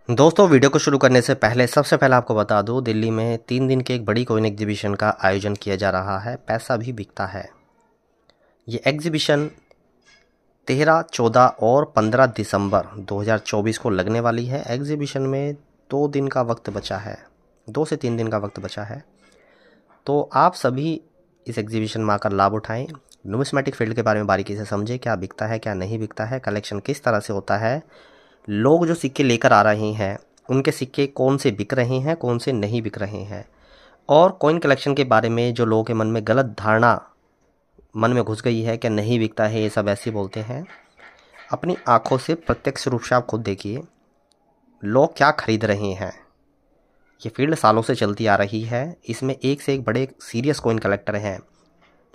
दोस्तों, वीडियो को शुरू करने से पहले सबसे पहले आपको बता दूं, दिल्ली में 3 दिन के एक बड़ी कॉइन एग्जीबिशन का आयोजन किया जा रहा है। पैसा भी बिकता है। ये एग्जीबिशन 13, 14 और 15 दिसंबर 2024 को लगने वाली है। एग्जीबिशन में 2 दिन का वक्त बचा है, 2 से 3 दिन का वक्त बचा है। तो आप सभी इस एग्जीबिशन में आकर लाभ उठाएं, न्यूमिस्मेटिक फील्ड के बारे में बारीकी से समझें, क्या बिकता है क्या नहीं बिकता है, कलेक्शन किस तरह से होता है, लोग जो सिक्के लेकर आ रहे हैं उनके सिक्के कौन से बिक रहे हैं, कौन से नहीं बिक रहे हैं, और कॉइन कलेक्शन के बारे में जो लोगों के मन में गलत धारणा मन में घुस गई है कि नहीं बिकता है, ये सब ऐसे बोलते हैं। अपनी आंखों से प्रत्यक्ष रूप से आप खुद देखिए लोग क्या खरीद रहे हैं। ये फील्ड सालों से चलती आ रही है। इसमें एक से एक बड़े सीरियस कॉइन कलेक्टर हैं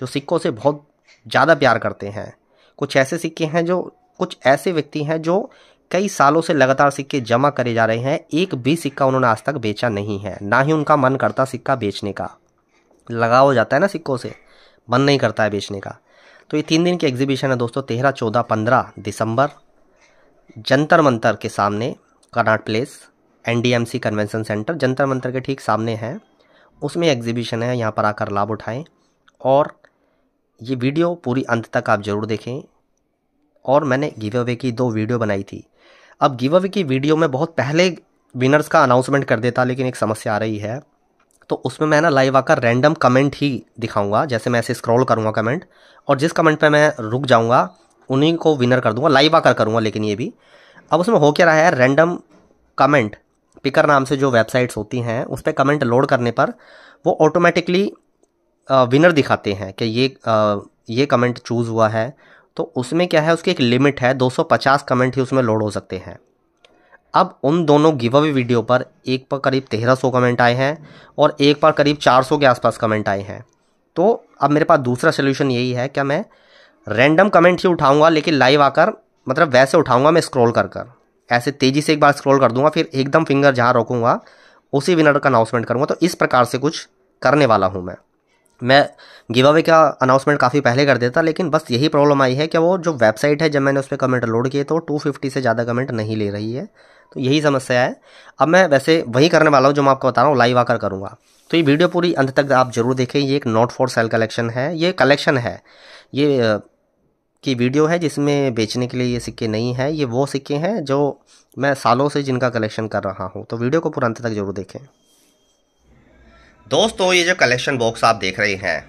जो सिक्कों से बहुत ज़्यादा प्यार करते हैं। कुछ ऐसे सिक्के हैं जो कुछ ऐसे व्यक्ति हैं जो कई सालों से लगातार सिक्के जमा करे जा रहे हैं। एक भी सिक्का उन्होंने आज तक बेचा नहीं है, ना ही उनका मन करता सिक्का बेचने का। लगाव हो जाता है ना सिक्कों से, मन नहीं करता है बेचने का। तो ये 3 दिन की एग्जीबिशन है दोस्तों, 13, 14, 15 दिसंबर जंतर मंतर के सामने, Karnat place, NDMC convention centre Jantar Mantar के ठीक सामने है। उसमें एग्जीबिशन है, यहाँ पर आकर लाभ उठाएं। और ये वीडियो पूरी अंत तक आप ज़रूर देखें। और मैंने गिव अवे की 2 वीडियो बनाई थी। अब गिव अवे की वीडियो में बहुत पहले विनर्स का अनाउंसमेंट कर देता, लेकिन एक समस्या आ रही है। तो उसमें मैं ना लाइव आकर रैंडम कमेंट ही दिखाऊंगा। जैसे मैं ऐसे स्क्रॉल करूंगा कमेंट, और जिस कमेंट पे मैं रुक जाऊंगा उन्हीं को विनर कर दूंगा, लाइव आकर करूंगा। लेकिन ये भी अब उसमें हो क्या रहा है, रैंडम कमेंट पिकर नाम से जो वेबसाइट्स होती हैं उस पर कमेंट लोड करने पर वो ऑटोमेटिकली विनर दिखाते हैं कि ये कमेंट चूज़ हुआ है। तो उसमें क्या है, उसकी एक लिमिट है, 250 कमेंट ही उसमें लोड हो सकते हैं। अब उन दोनों गिव अवे वीडियो पर एक पर करीब 1300 कमेंट आए हैं और एक पर करीब 400 के आसपास कमेंट आए हैं। तो अब मेरे पास दूसरा सोल्यूशन यही है कि मैं रैंडम कमेंट ही उठाऊंगा, लेकिन लाइव आकर मतलब वैसे उठाऊंगा मैं स्क्रॉल कर ऐसे तेज़ी से एक बार स्क्रॉल कर दूंगा, फिर एकदम फिंगर जहाँ रोकूंगा उसी विनर का अनाउंसमेंट करूंगा। तो इस प्रकार से कुछ करने वाला हूँ मैं गिव अवे का अनाउंसमेंट काफ़ी पहले कर देता, लेकिन बस यही प्रॉब्लम आई है कि वो जो वेबसाइट है, जब मैंने उस पर कमेंट लोड किए तो 250 से ज़्यादा कमेंट नहीं ले रही है। तो यही समस्या है। अब मैं वैसे वही करने वाला हूँ जो मैं आपको बता रहा हूँ, लाइव आकर करूँगा। तो ये वीडियो पूरी अंत तक आप जरूर देखें। ये एक नॉट फॉर सेल कलेक्शन है, ये कलेक्शन है, ये की वीडियो है जिसमें बेचने के लिए ये सिक्के नहीं हैं। ये वो सिक्के हैं जो मैं सालों से जिनका कलेक्शन कर रहा हूँ। तो वीडियो को पूरा अंत तक जरूर देखें। दोस्तों, ये जो कलेक्शन बॉक्स आप देख रहे हैं,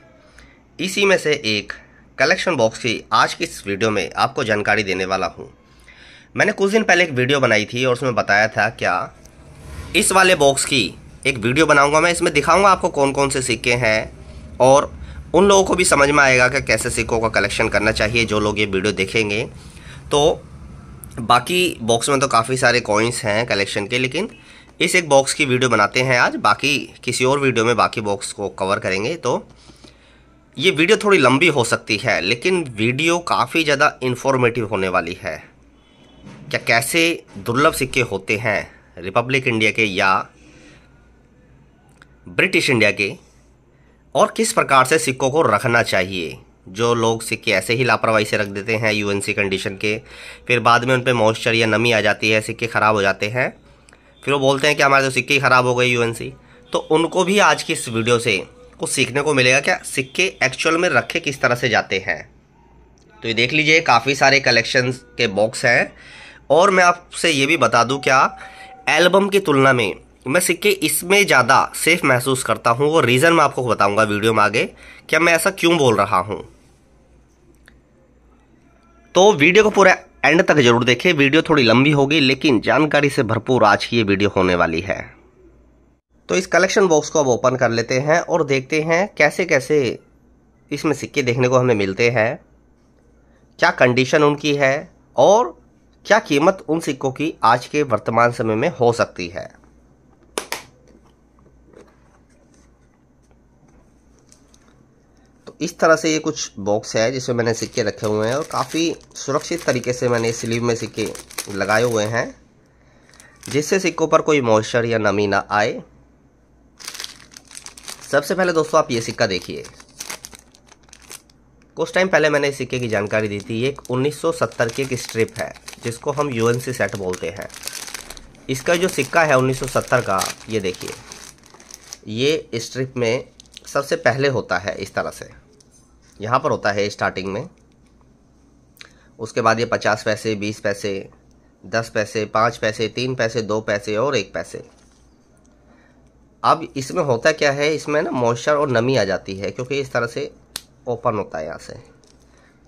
इसी में से एक कलेक्शन बॉक्स की आज की इस वीडियो में आपको जानकारी देने वाला हूँ। मैंने कुछ दिन पहले एक वीडियो बनाई थी और उसमें बताया था क्या इस वाले बॉक्स की एक वीडियो बनाऊंगा मैं। इसमें दिखाऊंगा आपको कौन कौन से सिक्के हैं और उन लोगों को भी समझ में आएगा कि कैसे सिक्कों का कलेक्शन करना चाहिए जो लोग ये वीडियो देखेंगे। तो बाकी बॉक्स में तो काफ़ी सारे कॉइन्स हैं कलेक्शन के, लेकिन इस एक बॉक्स की वीडियो बनाते हैं आज। बाकी किसी और वीडियो में बाकी बॉक्स को कवर करेंगे। तो ये वीडियो थोड़ी लंबी हो सकती है, लेकिन वीडियो काफ़ी ज़्यादा इन्फॉर्मेटिव होने वाली है। क्या कैसे दुर्लभ सिक्के होते हैं रिपब्लिक इंडिया के या ब्रिटिश इंडिया के, और किस प्रकार से सिक्कों को रखना चाहिए। जो लोग सिक्के ऐसे ही लापरवाही से रख देते हैं UNC कंडीशन के, फिर बाद में उन पर मॉइस्चर या नमी आ जाती है, सिक्के ख़राब हो जाते हैं, फिर वो बोलते हैं कि हमारे तो सिक्के ही ख़राब हो गए UNC। तो उनको भी आज की इस वीडियो से कुछ सीखने को मिलेगा, क्या सिक्के एक्चुअल में रखे किस तरह से जाते हैं। तो ये देख लीजिए, काफ़ी सारे कलेक्शन के बॉक्स हैं। और मैं आपसे ये भी बता दूं, क्या एल्बम की तुलना में मैं सिक्के इसमें ज़्यादा सेफ महसूस करता हूं। वो रीज़न मैं आपको बताऊंगा वीडियो में आगे, क्या मैं ऐसा क्यों बोल रहा हूं। तो वीडियो को पूरा एंड तक जरूर देखें। वीडियो थोड़ी लंबी होगी, लेकिन जानकारी से भरपूर आज की ये वीडियो होने वाली है। तो इस कलेक्शन बॉक्स को अब ओपन कर लेते हैं और देखते हैं कैसे कैसे इसमें सिक्के देखने को हमें मिलते हैं, क्या कंडीशन उनकी है और क्या कीमत उन सिक्कों की आज के वर्तमान समय में हो सकती है। तो इस तरह से ये कुछ बॉक्स है जिसमें मैंने सिक्के रखे हुए हैं और काफ़ी सुरक्षित तरीके से मैंने स्लीव में सिक्के लगाए हुए हैं, जिससे सिक्कों पर कोई मॉइस्चर या नमी ना आए। सबसे पहले दोस्तों आप ये सिक्का देखिए। कुछ टाइम पहले मैंने इस सिक्के की जानकारी दी थी। ये एक 1970 की एक स्ट्रिप है जिसको हम UNC सेट बोलते हैं। इसका जो सिक्का है 1970 का, ये देखिए, ये स्ट्रिप में सबसे पहले होता है इस तरह से, यहाँ पर होता है स्टार्टिंग में। उसके बाद ये 50 पैसे, 20 पैसे, 10 पैसे, 5 पैसे, 3 पैसे, 2 पैसे और 1 पैसे। अब इसमें होता क्या है, इसमें ना मॉइस्चर और नमी आ जाती है, क्योंकि इस तरह से ओपन होता है यहाँ से।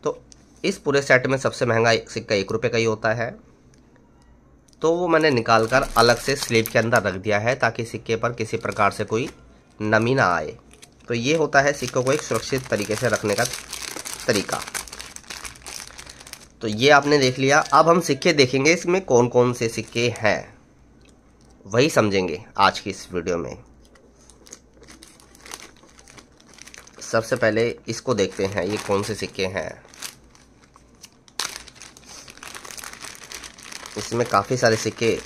तो इस पूरे सेट में सबसे महंगा सिक्का 1 रुपये का ही होता है। तो वो मैंने निकाल कर अलग से स्लीव के अंदर रख दिया है, ताकि सिक्के पर किसी प्रकार से कोई नमी ना आए। तो ये होता है सिक्कों को एक सुरक्षित तरीके से रखने का तरीका। तो ये आपने देख लिया। अब हम सिक्के देखेंगे, इसमें कौन कौन से सिक्के हैं वही समझेंगे आज की इस वीडियो में। सबसे पहले इसको देखते हैं, ये कौन से सिक्के हैं। इसमें काफ़ी सारे सिक्के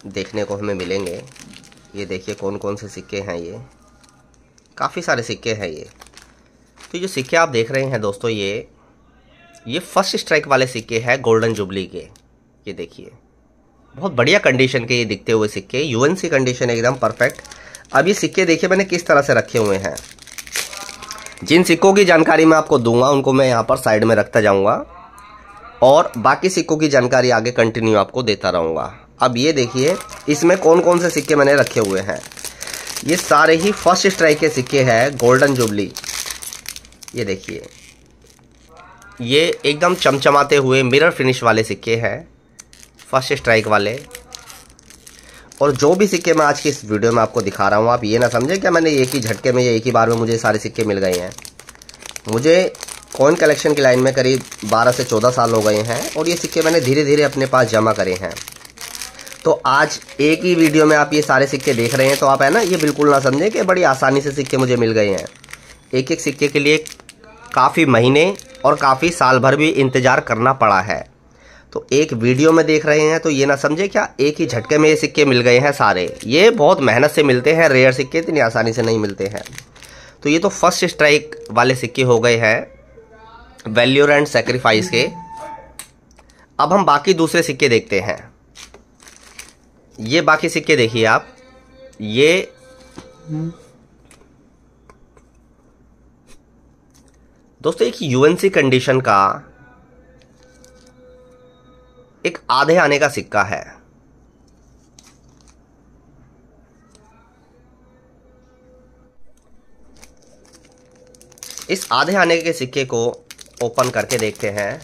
देखने को हमें मिलेंगे। ये देखिए कौन कौन से सिक्के हैं, ये काफ़ी सारे सिक्के हैं ये। तो जो सिक्के आप देख रहे हैं दोस्तों, ये फर्स्ट स्ट्राइक वाले सिक्के हैं गोल्डन जुबली के। ये देखिए बहुत बढ़िया कंडीशन के ये दिखते हुए सिक्के, यूएनसी कंडीशन एकदम परफेक्ट। अब ये सिक्के देखिए मैंने किस तरह से रखे हुए हैं। जिन सिक्कों की जानकारी मैं आपको दूंगा उनको मैं यहाँ पर साइड में रखता जाऊँगा, और बाकी सिक्कों की जानकारी आगे कंटिन्यू आपको देता रहूँगा। अब ये देखिए इसमें कौन कौन से सिक्के मैंने रखे हुए हैं। ये सारे ही फर्स्ट स्ट्राइक के सिक्के हैं गोल्डन जुबली। ये देखिए ये एकदम चमचमाते हुए मिरर फिनिश वाले सिक्के हैं, फर्स्ट स्ट्राइक वाले। और जो भी सिक्के मैं आज की इस वीडियो में आपको दिखा रहा हूँ, आप ये ना समझे क्या मैंने एक ही झटके में या एक ही बार में मुझे सारे सिक्के मिल गए हैं। मुझे कॉइन कलेक्शन की लाइन में करीब 12 से 14 साल हो गए हैं, और ये सिक्के मैंने धीरे धीरे अपने पास जमा करे हैं। तो आज एक ही वीडियो में आप ये सारे सिक्के देख रहे हैं, तो आप है ना ये बिल्कुल ना समझें कि बड़ी आसानी से सिक्के मुझे मिल गए हैं। एक एक सिक्के के लिए काफ़ी महीने और काफ़ी साल भर भी इंतज़ार करना पड़ा है। तो एक वीडियो में देख रहे हैं तो ये ना समझे क्या एक ही झटके में ये सिक्के मिल गए हैं सारे। ये बहुत मेहनत से मिलते हैं, रेयर सिक्के इतनी आसानी से नहीं मिलते हैं। तो ये तो फर्स्ट स्ट्राइक वाले सिक्के हो गए हैं वैल्यूर एंड सैक्रिफाइस के। अब हम बाकी दूसरे सिक्के देखते हैं। ये बाकी सिक्के देखिए आप, ये दोस्तों एक यूएनसी कंडीशन का एक आधे आने का सिक्का है। इस आधे आने के सिक्के को ओपन करके देखते हैं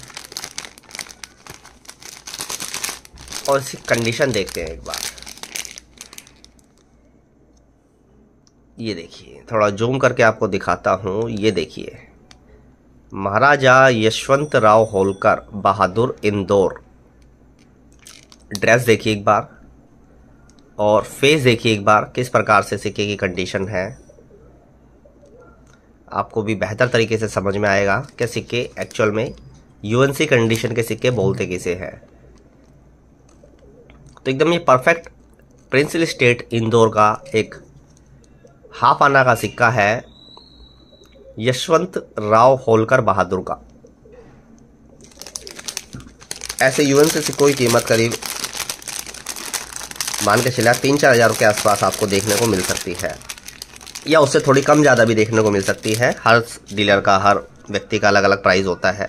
और इसकी कंडीशन देखते हैं एक बार। ये देखिए थोड़ा जूम करके आपको दिखाता हूं। ये देखिए महाराजा यशवंत राव होलकर बहादुर इंदौर। ड्रेस देखिए एक बार, और फेस देखिए एक बार किस प्रकार से सिक्के की कंडीशन है। आपको भी बेहतर तरीके से समझ में आएगा कि सिक्के एक्चुअल में यूएनसी कंडीशन के सिक्के बोलते किसे हैं। तो एकदम ये परफेक्ट प्रिंसली स्टेट इंदौर का एक हाफ आना का सिक्का है यशवंत राव होलकर बहादुर का। ऐसे यूएनसी सिक्कों की कीमत करीब मान के चलिए 3-4 हज़ार के आसपास आपको देखने को मिल सकती है, या उससे थोड़ी कम ज़्यादा भी देखने को मिल सकती है। हर डीलर का, हर व्यक्ति का अलग अलग प्राइस होता है।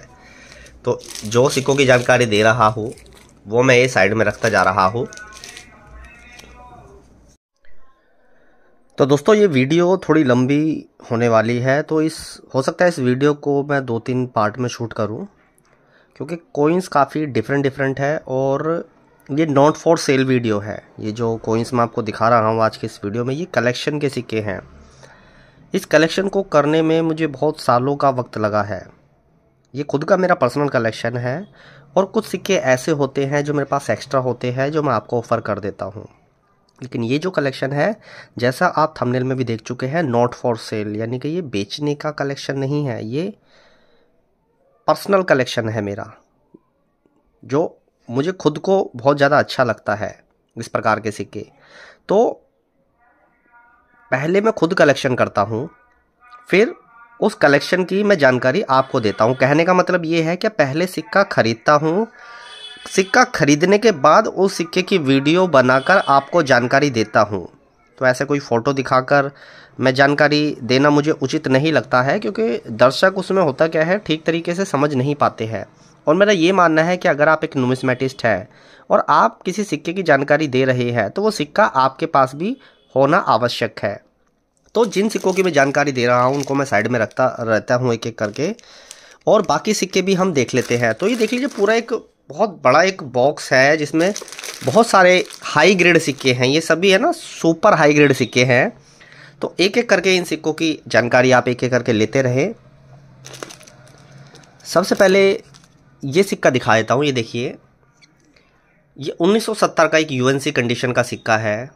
तो जो सिक्कों की जानकारी दे रहा हूँ वो मैं ये साइड में रखता जा रहा हूँ। तो दोस्तों ये वीडियो थोड़ी लंबी होने वाली है, तो हो सकता है इस वीडियो को मैं 2-3 पार्ट में शूट करूं, क्योंकि कॉइन्स काफ़ी डिफरेंट है और ये नॉट फॉर सेल वीडियो है। ये जो कॉइन्स मैं आपको दिखा रहा हूँ आज के इस वीडियो में, ये कलेक्शन के सिक्के हैं। इस कलेक्शन को करने में मुझे बहुत सालों का वक्त लगा है। ये खुद का मेरा पर्सनल कलेक्शन है, और कुछ सिक्के ऐसे होते हैं जो मेरे पास एक्स्ट्रा होते हैं जो मैं आपको ऑफ़र कर देता हूँ। लेकिन ये जो कलेक्शन है, जैसा आप थंबनेल में भी देख चुके हैं, नॉट फॉर सेल, यानी कि ये बेचने का कलेक्शन नहीं है। ये पर्सनल कलेक्शन है मेरा, जो मुझे खुद को बहुत ज़्यादा अच्छा लगता है इस प्रकार के सिक्के। तो पहले मैं खुद कलेक्शन करता हूँ, फिर उस कलेक्शन की मैं जानकारी आपको देता हूँ। कहने का मतलब ये है कि पहले सिक्का खरीदता हूँ, सिक्का खरीदने के बाद उस सिक्के की वीडियो बनाकर आपको जानकारी देता हूँ। तो ऐसे कोई फ़ोटो दिखाकर मैं जानकारी देना मुझे उचित नहीं लगता है, क्योंकि दर्शक उसमें होता क्या है ठीक तरीके से समझ नहीं पाते हैं। और मेरा ये मानना है कि अगर आप एक नुमिस्मेटिस्ट है और आप किसी सिक्के की जानकारी दे रहे हैं तो वो सिक्का आपके पास भी होना आवश्यक है। तो जिन सिक्कों की मैं जानकारी दे रहा हूँ उनको मैं साइड में रखता रहता हूँ एक एक करके, और बाकी सिक्के भी हम देख लेते हैं। तो ये देख लीजिए पूरा एक बहुत बड़ा एक बॉक्स है जिसमें बहुत सारे हाई ग्रेड सिक्के हैं। ये सभी है ना सुपर हाई ग्रेड सिक्के हैं। तो एक एक करके इन सिक्कों की जानकारी आप एक एक करके लेते रहे। सबसे पहले ये सिक्का दिखा देता हूँ। ये देखिए, ये 1970 का एक यूएनसी कंडीशन का सिक्का है।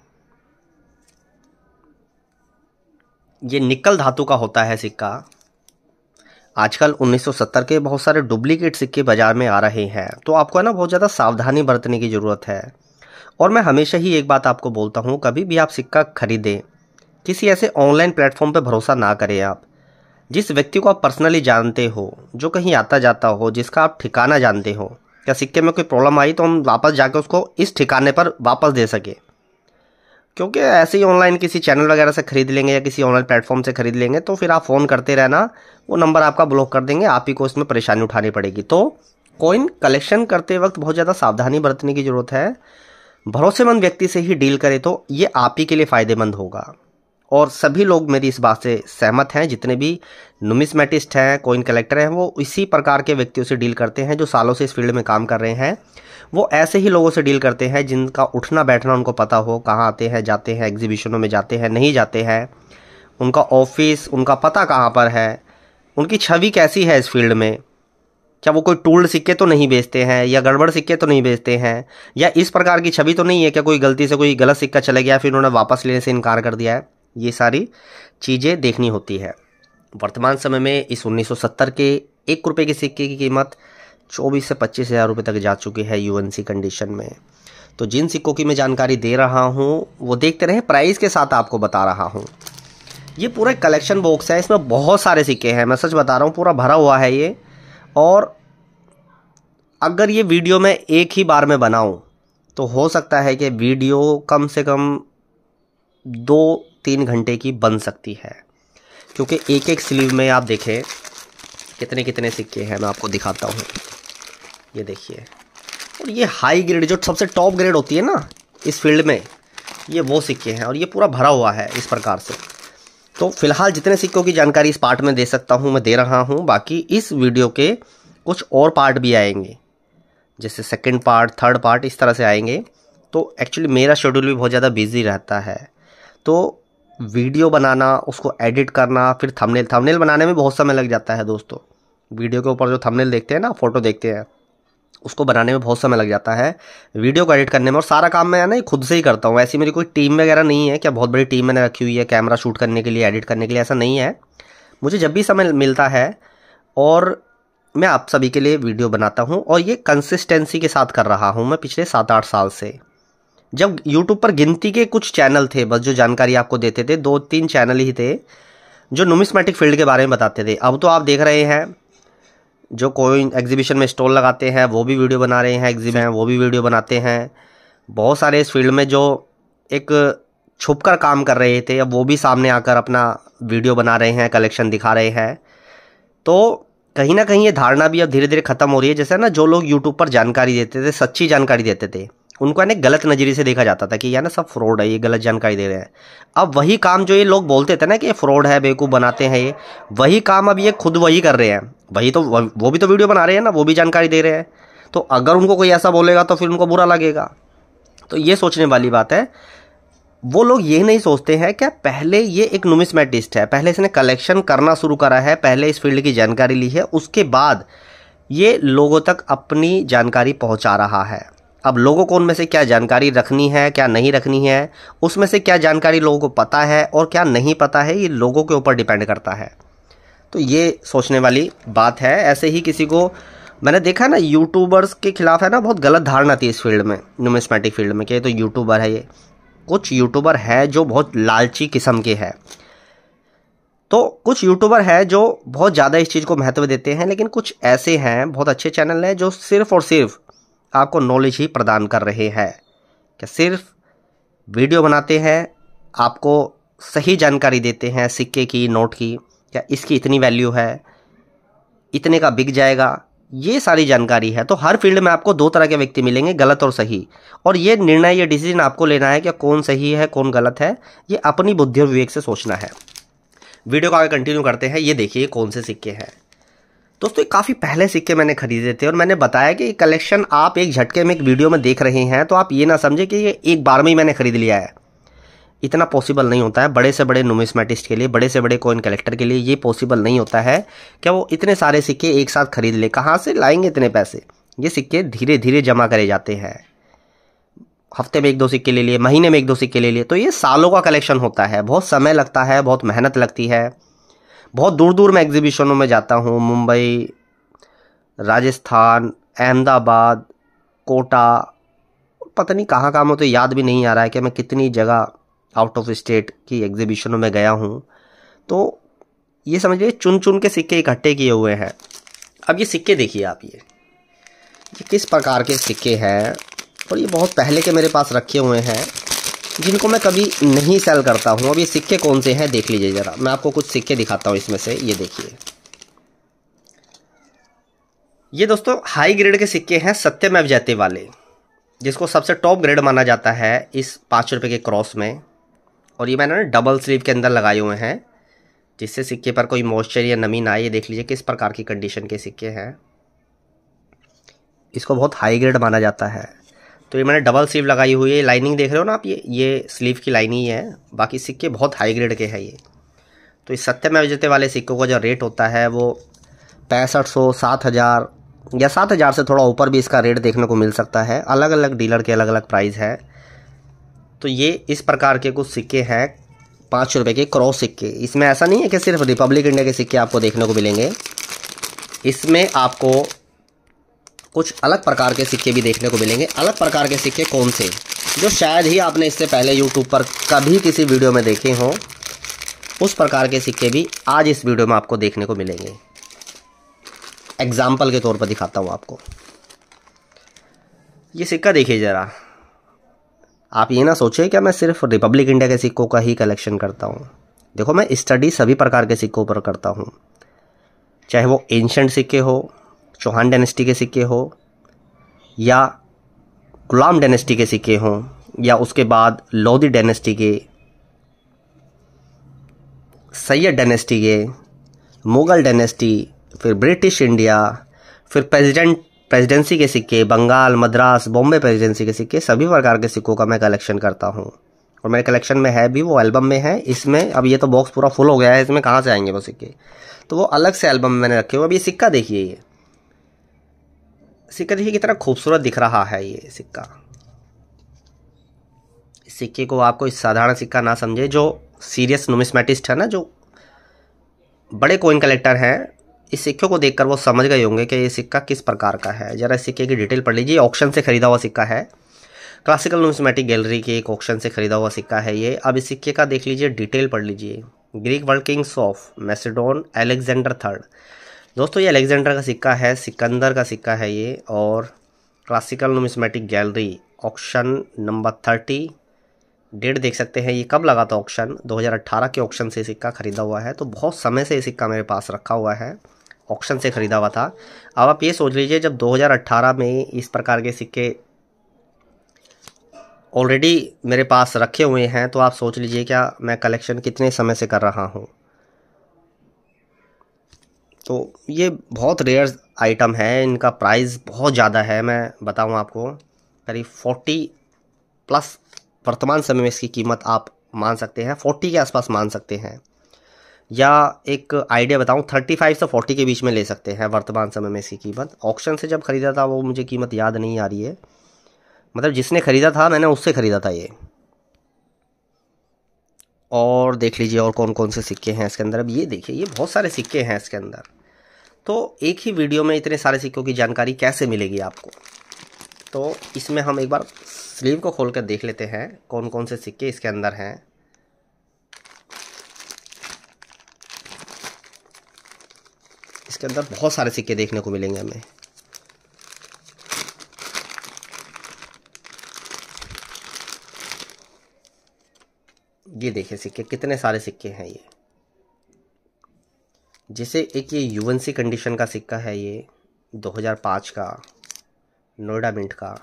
ये निकल धातु का होता है सिक्का। आजकल 1970 के बहुत सारे डुप्लीकेट सिक्के बाजार में आ रहे हैं, तो आपको है ना बहुत ज़्यादा सावधानी बरतने की ज़रूरत है। और मैं हमेशा ही एक बात आपको बोलता हूँ, कभी भी आप सिक्का खरीदें किसी ऐसे ऑनलाइन प्लेटफॉर्म पर भरोसा ना करें। आप जिस व्यक्ति को आप पर्सनली जानते हो, जो कहीं आता जाता हो, जिसका आप ठिकाना जानते हो, क्या सिक्के में कोई प्रॉब्लम आई तो हम वापस जाके उसको इस ठिकाने पर वापस दे सके। क्योंकि ऐसे ही ऑनलाइन किसी चैनल वगैरह से खरीद लेंगे या किसी ऑनलाइन प्लेटफॉर्म से खरीद लेंगे तो फिर आप फ़ोन करते रहना, वो नंबर आपका ब्लॉक कर देंगे, आप ही को इसमें परेशानी उठानी पड़ेगी। तो कॉइन कलेक्शन करते वक्त बहुत ज़्यादा सावधानी बरतने की ज़रूरत है। भरोसेमंद व्यक्ति से ही डील करें तो ये आप ही के लिए फ़ायदेमंद होगा। और सभी लोग मेरी इस बात से सहमत हैं, जितने भी नुमिस्मेटिस्ट हैं, कॉइन कलेक्टर हैं, वो इसी प्रकार के व्यक्तियों से डील करते हैं जो सालों से इस फील्ड में काम कर रहे हैं। वो ऐसे ही लोगों से डील करते हैं जिनका उठना बैठना उनको पता हो, कहाँ आते हैं जाते हैं, एग्जीबिशनों में जाते हैं नहीं जाते हैं, उनका ऑफिस उनका पता कहाँ पर है, उनकी छवि कैसी है इस फील्ड में, क्या वो कोई टूल्ड सिक्के तो नहीं बेचते हैं या गड़बड़ सिक्के तो नहीं बेचते हैं, या इस प्रकार की छवि तो नहीं है क्या कोई गलती से कोई गलत सिक्का चला गया फिर उन्होंने वापस लेने से इनकार कर दिया है। ये सारी चीज़ें देखनी होती है। वर्तमान समय में इस 1970 के 1 रुपये के सिक्के की कीमत 24 से 25 हज़ार रुपये तक जा चुकी है यूएनसी कंडीशन में। तो जिन सिक्कों की मैं जानकारी दे रहा हूँ वो देखते रहें, प्राइस के साथ आपको बता रहा हूँ। ये पूरा एक कलेक्शन बॉक्स है, इसमें बहुत सारे सिक्के हैं, मैं सच बता रहा हूँ, पूरा भरा हुआ है ये। और अगर ये वीडियो मैं एक ही बार में बनाऊँ तो हो सकता है कि वीडियो कम से कम 2-3 घंटे की बन सकती है, क्योंकि एक एक स्लीव में आप देखें कितने कितने सिक्के हैं। मैं आपको दिखाता हूँ, ये देखिए। और ये हाई ग्रेड जो सबसे टॉप ग्रेड होती है ना इस फील्ड में, ये वो सिक्के हैं और ये पूरा भरा हुआ है इस प्रकार से। तो फिलहाल जितने सिक्कों की जानकारी इस पार्ट में दे सकता हूँ मैं दे रहा हूँ। बाकी इस वीडियो के कुछ और पार्ट भी आएंगे, जैसे सेकंड पार्ट, थर्ड पार्ट, इस तरह से आएंगे। तो एक्चुअली मेरा शेड्यूल भी बहुत ज़्यादा बिजी रहता है, तो वीडियो बनाना, उसको एडिट करना, फिर थंबनेल बनाने में बहुत समय लग जाता है दोस्तों। वीडियो के ऊपर जो थंबनेल देखते हैं ना, फोटो देखते हैं, उसको बनाने में बहुत समय लग जाता है, वीडियो को एडिट करने में। और सारा काम मैं ना खुद से ही करता हूँ। ऐसी मेरी कोई टीम वगैरह नहीं है, क्या बहुत बड़ी टीम मैंने रखी हुई है कैमरा शूट करने के लिए, एडिट करने के लिए, ऐसा नहीं है। मुझे जब भी समय मिलता है और मैं आप सभी के लिए वीडियो बनाता हूँ, और ये कंसिस्टेंसी के साथ कर रहा हूँ मैं पिछले 7-8 साल से। जब यूट्यूब पर गिनती के कुछ चैनल थे बस जो जानकारी आपको देते थे, 2-3 चैनल ही थे जो नुमिस्मेटिक फील्ड के बारे में बताते थे। अब तो आप देख रहे हैं जो कोई एग्जीबिशन में स्टॉल लगाते हैं वो भी वीडियो बना रहे हैं, एग्जीबिशन है वो भी वीडियो बनाते हैं। बहुत सारे इस फील्ड में जो एक छुपकर काम कर रहे थे अब वो भी सामने आकर अपना वीडियो बना रहे हैं, कलेक्शन दिखा रहे हैं। तो कहीं ना कहीं ये धारणा भी अब धीरे धीरे खत्म हो रही है। जैसे ना जो लोग यूट्यूब पर जानकारी देते थे, सच्ची जानकारी देते थे, उनको है ना गलत नज़रिए से देखा जाता था कि यार ना सब फ्रॉड है, ये गलत जानकारी दे रहे हैं। अब वही काम जो ये लोग बोलते थे ना कि ये फ्रॉड है, बेवकूफ़ बनाते हैं, ये वही काम अब ये खुद वही कर रहे हैं। वही तो वो भी तो वीडियो बना रहे हैं ना, वो भी जानकारी दे रहे हैं। तो अगर उनको कोई ऐसा बोलेगा तो फिर उनको बुरा लगेगा। तो ये सोचने वाली बात है। वो लोग ये नहीं सोचते हैं क्या पहले ये एक नुमिस्मेटिस्ट है, पहले इसने कलेक्शन करना शुरू करा है, पहले इस फील्ड की जानकारी ली है, उसके बाद ये लोगों तक अपनी जानकारी पहुंचा रहा है। अब लोगों को उनमें से क्या जानकारी रखनी है, क्या नहीं रखनी है, उसमें से क्या जानकारी लोगों को पता है और क्या नहीं पता है, ये लोगों के ऊपर डिपेंड करता है। तो ये सोचने वाली बात है। ऐसे ही किसी को मैंने देखा ना, यूट्यूबर्स के खिलाफ है ना बहुत गलत धारणा थी इस फील्ड में, नुमिस्मेटिक फील्ड में, कि तो यूट्यूबर है। ये कुछ यूट्यूबर है जो बहुत लालची किस्म के हैं, तो कुछ यूट्यूबर है जो बहुत ज़्यादा इस चीज़ को महत्व देते हैं, लेकिन कुछ ऐसे हैं बहुत अच्छे चैनल हैं जो सिर्फ और सिर्फ आपको नॉलेज ही प्रदान कर रहे हैं। क्या सिर्फ वीडियो बनाते हैं, आपको सही जानकारी देते हैं सिक्के की, नोट की, क्या इसकी इतनी वैल्यू है, इतने का बिक जाएगा, ये सारी जानकारी है। तो हर फील्ड में आपको दो तरह के व्यक्ति मिलेंगे, गलत और सही, और ये निर्णय, ये डिसीजन आपको लेना है कि कौन सही है कौन गलत है, ये अपनी बुद्धि और विवेक से सोचना है। वीडियो को आगे कंटिन्यू करते हैं। ये देखिए कौन से सिक्के हैं दोस्तों। काफ़ी पहले सिक्के मैंने खरीदे थे और मैंने बताया कि कलेक्शन आप एक झटके में एक वीडियो में देख रहे हैं, तो आप ये ना समझे कि ये एक बार में ही मैंने खरीद लिया है। इतना पॉसिबल नहीं होता है। बड़े से बड़े नुमिस्मेटिस्ट के लिए, बड़े से बड़े कॉइन कलेक्टर के लिए ये पॉसिबल नहीं होता है क्या वो इतने सारे सिक्के एक साथ खरीद ले। कहाँ से लाएंगे इतने पैसे? ये सिक्के धीरे धीरे जमा करे जाते हैं। हफ्ते में एक दो सिक्के ले लिए, महीने में एक दो सिक्के ले लिए, तो ये सालों का कलेक्शन होता है। बहुत समय लगता है, बहुत मेहनत लगती है। बहुत दूर दूर मैं एग्जीबिशनों में जाता हूँ, मुंबई, राजस्थान, अहमदाबाद, कोटा, पता नहीं कहाँ कहाँ, मुझे याद भी नहीं आ रहा है कि मैं कितनी जगह आउट ऑफ स्टेट की एग्जीबिशनों में गया हूँ। तो ये समझिए चुन चुन के सिक्के इकट्ठे किए हुए हैं। अब ये सिक्के देखिए आप, ये किस प्रकार के सिक्के हैं, और ये बहुत पहले के मेरे पास रखे हुए हैं जिनको मैं कभी नहीं सेल करता हूँ। अब ये सिक्के कौन से हैं देख लीजिए ज़रा। मैं आपको कुछ सिक्के दिखाता हूँ इसमें से। ये देखिए, ये दोस्तों हाई ग्रेड के सिक्के हैं, सत्यमेव जयते वाले, जिसको सबसे टॉप ग्रेड माना जाता है इस 5 रुपये के क्रॉस में। और ये मैंने ना डबल स्लीव के अंदर लगाए हुए हैं, जिससे सिक्के पर कोई मॉइस्चर या नमी ना आए। ये देख लीजिए किस प्रकार की कंडीशन के सिक्के हैं। इसको बहुत हाई ग्रेड माना जाता है। तो ये मैंने डबल स्लीव लगाई हुई है। लाइनिंग देख रहे हो ना आप, ये स्लीव की लाइनिंग है। बाकी सिक्के बहुत हाई ग्रेड के हैं ये। तो इस सत्यमेव जयते वाले सिक्कों का जो रेट होता है वो 6500, 7000 या 7000 से थोड़ा ऊपर भी इसका रेट देखने को मिल सकता है। अलग अलग डीलर के अलग अलग प्राइस है। तो ये इस प्रकार के कुछ सिक्के हैं, 5 रुपये के क्रॉस सिक्के। इसमें ऐसा नहीं है कि सिर्फ रिपब्लिक इंडिया के सिक्के आपको देखने को मिलेंगे, इसमें आपको कुछ अलग प्रकार के सिक्के भी देखने को मिलेंगे। अलग प्रकार के सिक्के कौन से, जो शायद ही आपने इससे पहले यूट्यूब पर कभी किसी वीडियो में देखे हों, उस प्रकार के सिक्के भी आज इस वीडियो में आपको देखने को मिलेंगे। एग्जाम्पल के तौर पर दिखाता हूँ आपको। ये सिक्का देखिए ज़रा। आप ये ना सोचिए कि मैं सिर्फ रिपब्लिक इंडिया के सिक्कों का ही कलेक्शन करता हूँ। देखो, मैं स्टडी सभी प्रकार के सिक्कों पर करता हूँ, चाहे वो एंशंट सिक्के हो, चौहान डायनेस्टी के सिक्के हो, या गुलाम डायनेस्टी के सिक्के हों, या उसके बाद लोधी डायनेस्टी के, सैयद डायनेस्टी के, मुगल डायनेस्टी, फिर ब्रिटिश इंडिया, फिर प्रेसिडेंसी के सिक्के, बंगाल, मद्रास, बॉम्बे प्रेसिडेंसी के सिक्के, सभी प्रकार के सिक्कों का मैं कलेक्शन करता हूँ। और मेरे कलेक्शन में है भी, वो एल्बम में है। इसमें अब ये तो बॉक्स पूरा फुल हो गया है, इसमें कहाँ से आएंगे वो सिक्के, तो वो अलग से एल्बम में मैंने रखे हुए। अब ये सिक्का देखिए, ये सिक्का देखिए कितना खूबसूरत दिख रहा है ये सिक्का। इस सिक्के को आपको इस साधारण सिक्का ना समझे। जो सीरियस नुमिस्मेटिस्ट है ना, जो बड़े कॉइन कलेक्टर हैं, इस सिक्के को देखकर वो समझ गए होंगे कि ये सिक्का किस प्रकार का है। जरा इस सिक्के की डिटेल पढ़ लीजिए। ऑक्शन से खरीदा हुआ सिक्का है, क्लासिकल नुमिस्मेटिक गैलरी के एक ऑक्शन से खरीदा हुआ सिक्का है ये। अब इस सिक्के का देख लीजिए, डिटेल पढ़ लीजिए। Greek world Kings of Macedon, Alexander III। दोस्तों ये अलेक्जेंडर का सिक्का है, सिकंदर का सिक्का है ये। और classical numismatic gallery auction number 30, date देख सकते हैं। ये कब लगा था ऑक्शन, 2018 के ऑक्शन से सिक्का खरीदा हुआ है। तो बहुत समय से ये सिक्का मेरे पास रखा हुआ है, ऑक्शन से ख़रीदा हुआ था। अब आप ये सोच लीजिए, जब 2018 में इस प्रकार के सिक्के ऑलरेडी मेरे पास रखे हुए हैं, तो आप सोच लीजिए क्या मैं कलेक्शन कितने समय से कर रहा हूँ। तो ये बहुत रेयर आइटम है, इनका प्राइस बहुत ज़्यादा है। मैं बताऊँ आपको, करीब 40+ वर्तमान समय में इसकी कीमत आप मान सकते हैं, 40 के आसपास मान सकते हैं। या एक आइडिया बताऊं, 35 से 40 के बीच में ले सकते हैं वर्तमान समय में इसकी कीमत। ऑक्शन से जब ख़रीदा था वो मुझे कीमत याद नहीं आ रही है, मतलब जिसने ख़रीदा था मैंने उससे ख़रीदा था ये। और देख लीजिए और कौन कौन से सिक्के हैं इसके अंदर। अब ये देखिए, ये बहुत सारे सिक्के हैं इसके अंदर। तो एक ही वीडियो में इतने सारे सिक्कों की जानकारी कैसे मिलेगी आपको? तो इसमें हम एक बार स्लीव को खोल कर देख लेते हैं कौन कौन से सिक्के इसके अंदर हैं। इसके अंदर बहुत सारे सिक्के देखने को मिलेंगे हमें। ये देखिए सिक्के, कितने सारे सिक्के हैं ये। जैसे एक ये यूएनसी कंडीशन का सिक्का है, ये 2005 का नोएडा मिंट का।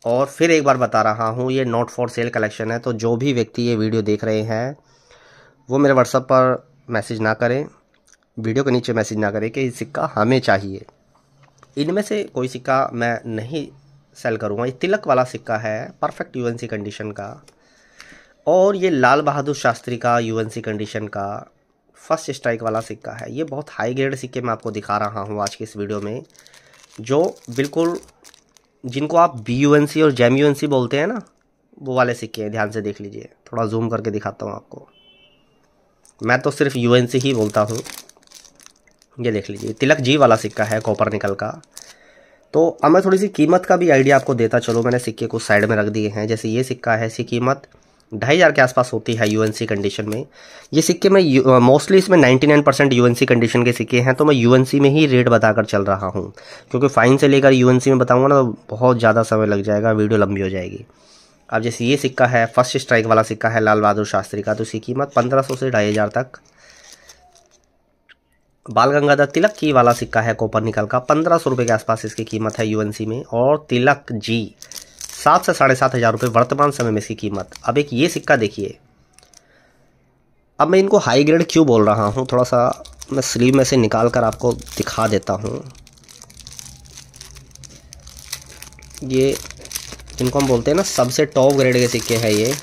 और फिर एक बार बता रहा हूँ, ये नॉट फॉर सेल कलेक्शन है। तो जो भी व्यक्ति ये वीडियो देख रहे हैं वो मेरे व्हाट्सएप पर मैसेज ना करें, वीडियो के नीचे मैसेज ना करें कि ये सिक्का हमें चाहिए। इनमें से कोई सिक्का मैं नहीं सेल करूँगा। ये तिलक वाला सिक्का है, परफेक्ट यूएनसी कंडीशन का। और ये लाल बहादुर शास्त्री का यूएनसी कंडीशन का फर्स्ट स्ट्राइक वाला सिक्का है। ये बहुत हाई ग्रेड सिक्के मैं आपको दिखा रहा हूँ आज की इस वीडियो में, जो बिल्कुल जिनको आप BUNC और JAM-UNC बोलते हैं ना, वो वाले सिक्के हैं। ध्यान से देख लीजिए, थोड़ा जूम करके दिखाता हूँ आपको। मैं तो सिर्फ UNC ही बोलता हूँ। ये देख लीजिए, तिलक जी वाला सिक्का है, कॉपर निकल का। तो अब मैं थोड़ी सी कीमत का भी आइडिया आपको देता चलो। मैंने सिक्के को साइड में रख दिए हैं। जैसे ये सिक्का है, इसकी कीमत 2500 के आसपास होती है UNC कंडीशन में। ये सिक्के में मोस्टली इसमें 99% UNC कंडीशन के सिक्के हैं, तो मैं UNC में ही रेट बताकर चल रहा हूँ, क्योंकि फाइन से लेकर UNC में बताऊँगा ना तो बहुत ज़्यादा समय लग जाएगा, वीडियो लंबी हो जाएगी। अब जैसे ये सिक्का है, फर्स्ट स्ट्राइक वाला सिक्का है लाल बहादुर शास्त्री का, तो इसकी कीमत 1500 से 2500 तक। बाल गंगाधर तिलक की वाला सिक्का है, कॉपर निकल का, 1500 रुपये के आसपास इसकी कीमत है UNC में। और तिलक जी 7 से 7500 रुपये वर्तमान समय में इसकी कीमत। अब एक ये सिक्का देखिए। अब मैं इनको हाई ग्रेड क्यों बोल रहा हूँ, थोड़ा सा मैं स्लीव में से निकाल कर आपको दिखा देता हूँ। ये जिनको हम बोलते हैं ना सबसे टॉप ग्रेड के सिक्के हैं ये।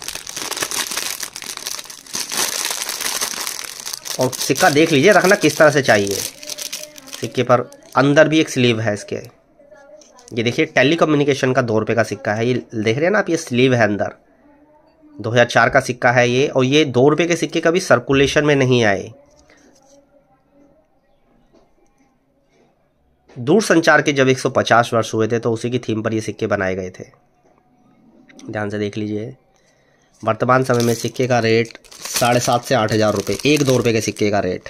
और सिक्का देख लीजिए, रखना किस तरह से चाहिए। सिक्के पर अंदर भी एक स्लीव है इसके। ये देखिए, टेलीकम्युनिकेशन का 2 रुपये का सिक्का है। ये देख रहे हैं ना आप, ये स्लीव है अंदर। 2004 का सिक्का है ये। और ये 2 रुपये के सिक्के कभी सर्कुलेशन में नहीं आए। दूर संचार के जब 150 वर्ष हुए थे तो उसी की थीम पर ये सिक्के बनाए गए थे। ध्यान से देख लीजिए। वर्तमान समय में सिक्के का रेट 7,500 से 8,000 रुपये, एक 2 रुपये के सिक्के का रेट।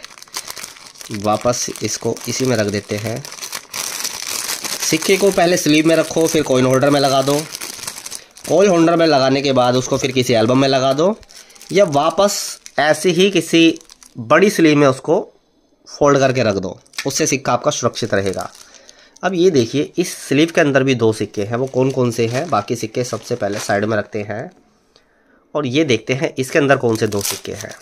वापस इसको इसी में रख देते हैं। सिक्के को पहले स्लीव में रखो, फिर कॉइन होल्डर में लगा दो। कॉइन होल्डर में लगाने के बाद उसको फिर किसी एल्बम में लगा दो, या वापस ऐसे ही किसी बड़ी स्लीव में उसको फोल्ड करके रख दो। उससे सिक्का आपका सुरक्षित रहेगा। अब ये देखिए, इस स्लीव के अंदर भी 2 सिक्के हैं। वो कौन कौन से हैं, बाकी सिक्के सबसे पहले साइड में रखते हैं और ये देखते हैं इसके अंदर कौन से 2 सिक्के हैं।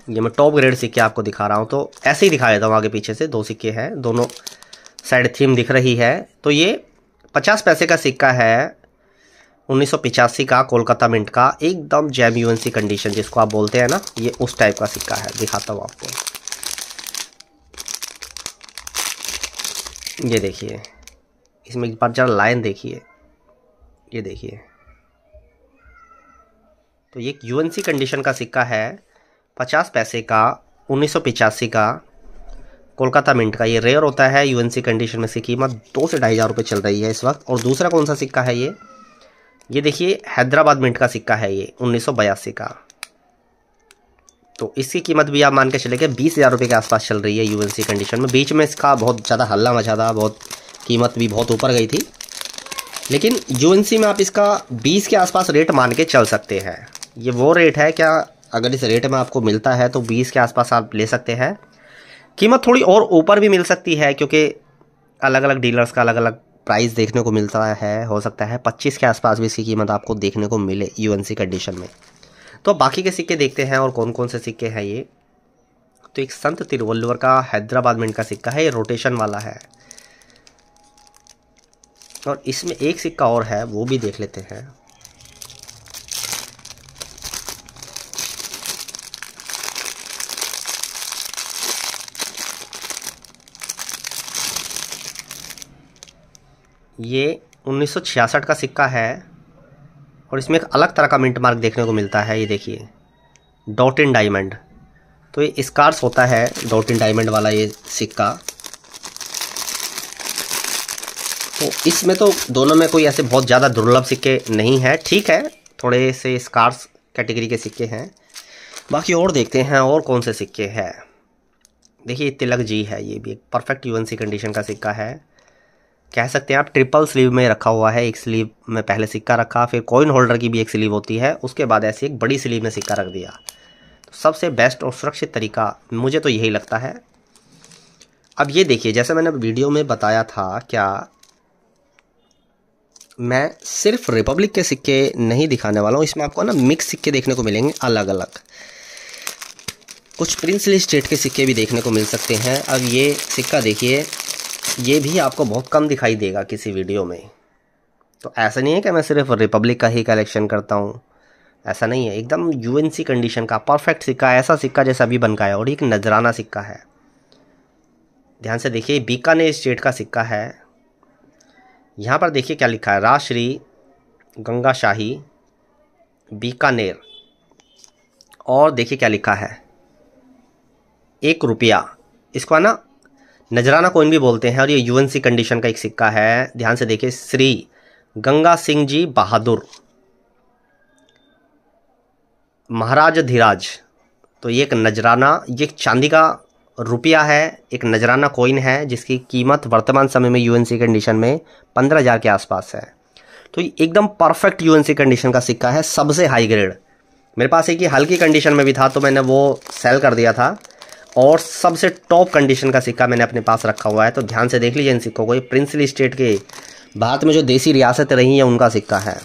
ये मैं टॉप ग्रेड सिक्के आपको दिखा रहा हूँ, तो ऐसे ही दिखा देता हूँ। आगे पीछे से 2 सिक्के हैं, दोनों साइड थीम दिख रही है। तो ये 50 पैसे का सिक्का है, 1985 का, कोलकाता मिंट का, एकदम JAM-UNC कंडीशन जिसको आप बोलते हैं ना, ये उस टाइप का सिक्का है। दिखाता हूँ आपको। ये देखिए, इसमें एक बार जरा लाइन देखिए। ये देखिए, तो ये UNC कंडीशन का सिक्का है, 50 पैसे का, 1985 का, कोलकाता मिंट का। ये रेयर होता है UNC कंडीशन में। इसकी कीमत 2 से 2,500 रुपये चल रही है इस वक्त। और दूसरा कौन सा सिक्का है ये देखिए, हैदराबाद मिंट का सिक्का है ये, 1982 का। तो इसकी कीमत भी आप मान के चले कि 20,000 रुपये के आसपास चल रही है UNC कंडीशन में। बीच में इसका बहुत ज़्यादा हल्ला मचा था, बहुत कीमत भी बहुत ऊपर गई थी, लेकिन UNC में आप इसका 20 के आसपास रेट मान के चल सकते हैं। ये वो रेट है क्या, अगर इस रेट में आपको मिलता है तो 20 के आसपास आप ले सकते हैं। कीमत थोड़ी और ऊपर भी मिल सकती है, क्योंकि अलग अलग डीलर्स का अलग अलग प्राइस देखने को मिलता है। हो सकता है 25 के आसपास भी इसकी कीमत आपको देखने को मिले UNC कंडीशन में। तो बाकी के सिक्के देखते हैं और कौन कौन से सिक्के हैं ये। तो एक संत तिरुवल्लुवर का हैदराबाद मिंट का सिक्का है, ये रोटेशन वाला है। और इसमें एक सिक्का और है, वो भी देख लेते हैं। ये 1966 का सिक्का है और इसमें एक अलग तरह का मिंट मार्क देखने को मिलता है। ये देखिए, डॉट इन डायमंड। तो ये स्कार्स होता है डॉट इन डायमंड वाला ये सिक्का। तो इसमें तो दोनों में कोई ऐसे बहुत ज़्यादा दुर्लभ सिक्के नहीं है, ठीक है, थोड़े से स्कार्स कैटेगरी के सिक्के हैं। बाकी और देखते हैं और कौन से सिक्के हैं। देखिए, तिलक जी है, ये भी एक परफेक्ट UNC कंडीशन का सिक्का है। कह सकते हैं आप ट्रिपल स्लीव में रखा हुआ है। एक स्लीव में पहले सिक्का रखा, फिर कॉइन होल्डर की भी एक स्लीव होती है, उसके बाद ऐसी एक बड़ी स्लीव में सिक्का रख दिया। तो सबसे बेस्ट और सुरक्षित तरीका मुझे तो यही लगता है। अब ये देखिए, जैसे मैंने वीडियो में बताया था, क्या मैं सिर्फ रिपब्लिक के सिक्के नहीं दिखाने वाला हूँ, इसमें आपको ना मिक्स सिक्के देखने को मिलेंगे अलग अलग। कुछ प्रिंसली स्टेट के सिक्के भी देखने को मिल सकते हैं। अब ये सिक्का देखिए, ये भी आपको बहुत कम दिखाई देगा किसी वीडियो में। तो ऐसा नहीं है कि मैं सिर्फ रिपब्लिक का ही कलेक्शन करता हूँ, ऐसा नहीं है। एकदम यूएनसी कंडीशन का परफेक्ट सिक्का, ऐसा सिक्का जैसा अभी बन का है, और एक नजराना सिक्का है। ध्यान से देखिए, बीकानेर स्टेट का सिक्का है। यहाँ पर देखिए क्या लिखा है, राजश्री गंगा शाही बीकानेर, और देखिए क्या लिखा है, 1 रुपया। इसको है ना नजराना कॉइन भी बोलते हैं, और ये यूएनसी कंडीशन का एक सिक्का है। ध्यान से देखिए, श्री गंगा सिंह जी बहादुर महाराज धीराज। तो ये एक नजराना, ये एक चांदी का रुपया है, एक नजराना कॉइन है, जिसकी कीमत वर्तमान समय में यूएनसी कंडीशन में 15,000 के आसपास है। तो ये एकदम परफेक्ट यूएनसी कंडीशन का सिक्का है, सबसे हाई ग्रेड। मेरे पास एक ही हल्की कंडीशन में भी था, तो मैंने वो सेल कर दिया था, और सबसे टॉप कंडीशन का सिक्का मैंने अपने पास रखा हुआ है। तो ध्यान से देख लीजिए इन सिक्कों को। ये प्रिंसली स्टेट के भारत में जो देसी रियासतें रही हैं उनका सिक्का है।